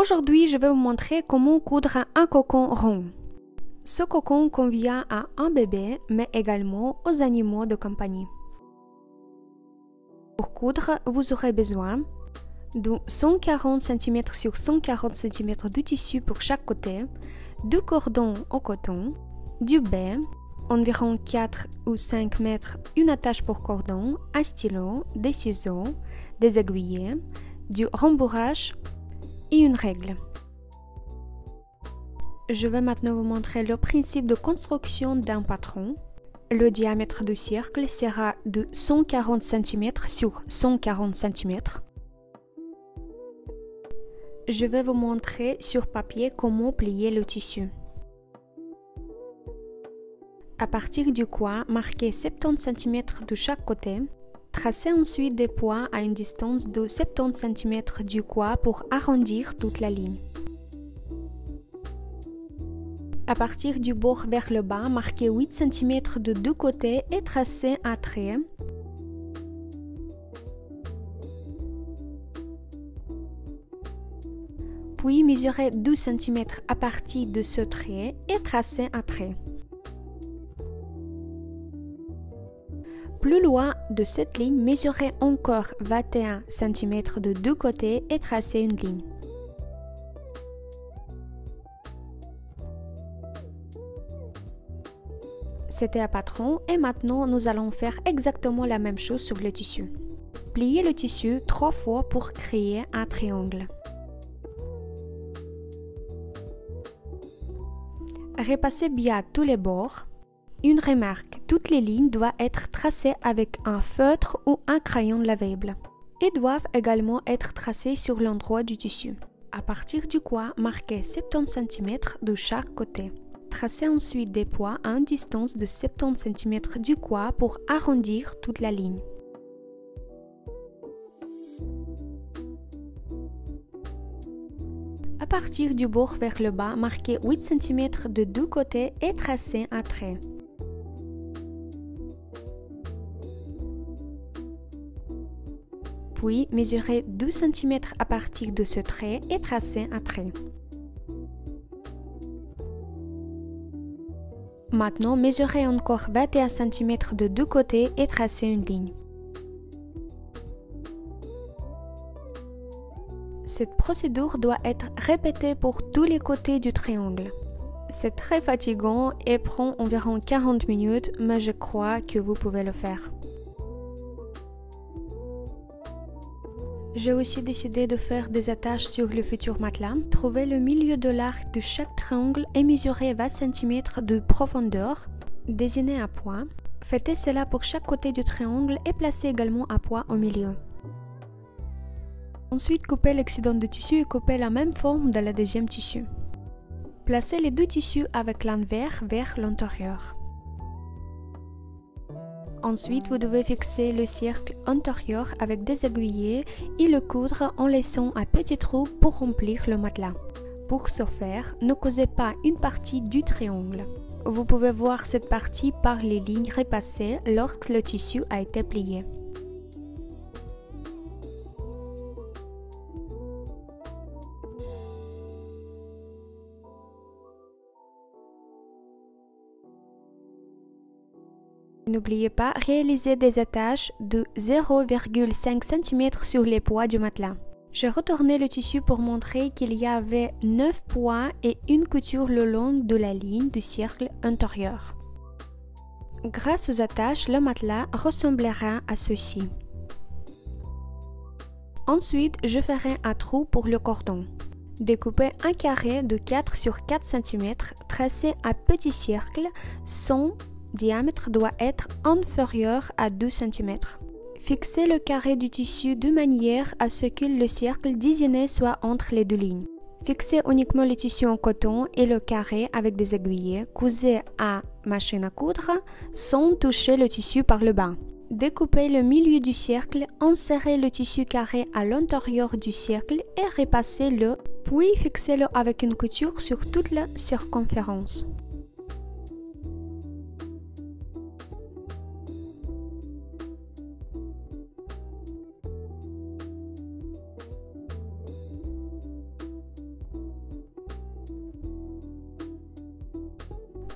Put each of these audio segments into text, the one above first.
Aujourd'hui, je vais vous montrer comment coudre un cocon rond. Ce cocon convient à un bébé, mais également aux animaux de compagnie. Pour coudre, vous aurez besoin de 140 cm sur 140 cm de tissu pour chaque côté, du cordon au coton, du baie, environ 4 ou 5 mètres, une attache pour cordon, un stylo, des ciseaux, des aiguillets, du rembourrage et une règle. Je vais maintenant vous montrer le principe de construction d'un patron. Le diamètre du cercle sera de 140 cm sur 140 cm. Je vais vous montrer sur papier comment plier le tissu. À partir du coin, marquez 70 cm de chaque côté. Tracez ensuite des points à une distance de 70 cm du coin pour arrondir toute la ligne. À partir du bord vers le bas, marquez 8 cm de deux côtés et tracez un trait. Puis mesurez 12 cm à partir de ce trait et tracez un trait. Plus loin de cette ligne, mesurez encore 21 cm de deux côtés et tracez une ligne. C'était un patron et maintenant nous allons faire exactement la même chose sur le tissu. Pliez le tissu 3 fois pour créer un triangle. Repassez bien tous les bords. Une remarque, toutes les lignes doivent être tracées avec un feutre ou un crayon lavable et doivent également être tracées sur l'endroit du tissu. À partir du coin, marquez 70 cm de chaque côté. Tracez ensuite des points à une distance de 70 cm du coin pour arrondir toute la ligne. À partir du bord vers le bas, marquez 8 cm de deux côtés et tracez un trait. Puis, mesurez 12 cm à partir de ce trait et tracez un trait. Maintenant, mesurez encore 21 cm de deux côtés et tracez une ligne. Cette procédure doit être répétée pour tous les côtés du triangle. C'est très fatigant et prend environ 40 minutes, mais je crois que vous pouvez le faire. J'ai aussi décidé de faire des attaches sur le futur matelas. Trouvez le milieu de l'arc de chaque triangle et mesurez 20 cm de profondeur. Dessinez un point. Faites cela pour chaque côté du triangle et placez également un point au milieu. Ensuite, coupez l'excédent de tissu et coupez la même forme dans le deuxième tissu. Placez les deux tissus avec l'envers vers l'intérieur. Ensuite, vous devez fixer le cercle antérieur avec des aiguillets et le coudre en laissant un petit trou pour remplir le matelas. Pour ce faire, ne cousez pas une partie du triangle. Vous pouvez voir cette partie par les lignes repassées lorsque le tissu a été plié. N'oubliez pas, réaliser des attaches de 0,5 cm sur les poids du matelas. J'ai retourné le tissu pour montrer qu'il y avait 9 points et une couture le long de la ligne du cercle intérieur. Grâce aux attaches, le matelas ressemblera à ceci. Ensuite, je ferai un trou pour le cordon. Découpez un carré de 4 sur 4 cm, tracez un petit cercle, son diamètre doit être inférieur à 2 cm. Fixez le carré du tissu de manière à ce que le cercle désigné soit entre les deux lignes. Fixez uniquement le tissu en coton et le carré avec des aiguillets. Cousez à machine à coudre sans toucher le tissu par le bas. Découpez le milieu du cercle, insérez le tissu carré à l'intérieur du cercle et repassez-le, puis fixez-le avec une couture sur toute la circonférence.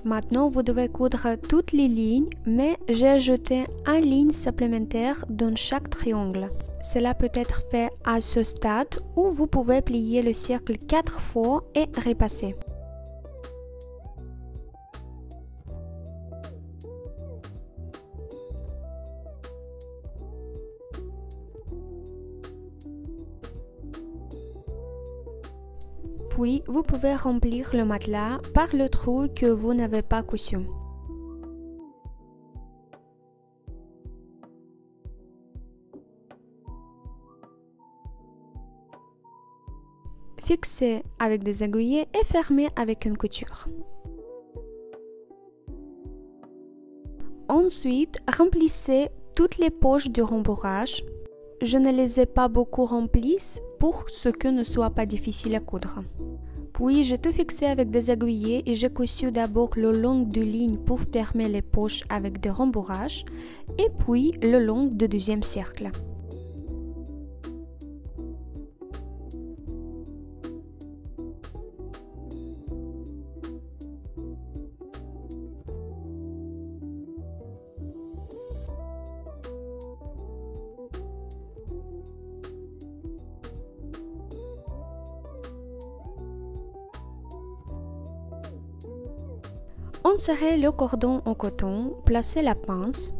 Maintenant, vous devez coudre toutes les lignes, mais j'ai ajouté une ligne supplémentaire dans chaque triangle. Cela peut être fait à ce stade où vous pouvez plier le cercle 4 fois et repasser. Puis, vous pouvez remplir le matelas par le trou que vous n'avez pas cousu. Fixez avec des aiguillets et fermez avec une couture. Ensuite, remplissez toutes les poches du rembourrage. Je ne les ai pas beaucoup remplies pour ce que ne soit pas difficile à coudre. Puis, j'ai tout fixé avec des aiguillets et j'ai cousu d'abord le long de ligne pour fermer les poches avec des rembourrages et puis le long du deuxième cercle. Insérez le cordon en coton, placez la pince.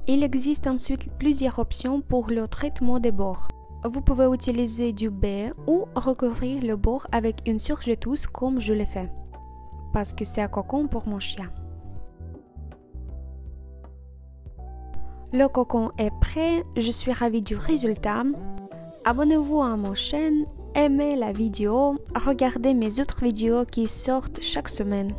Il existe ensuite plusieurs options pour le traitement des bords. Vous pouvez utiliser du beurre ou recouvrir le bord avec une surjetteuse comme je l'ai fait, parce que c'est un cocon pour mon chien. Le cocon est prêt, je suis ravie du résultat. Abonnez-vous à ma chaîne, aimez la vidéo, regardez mes autres vidéos qui sortent chaque semaine.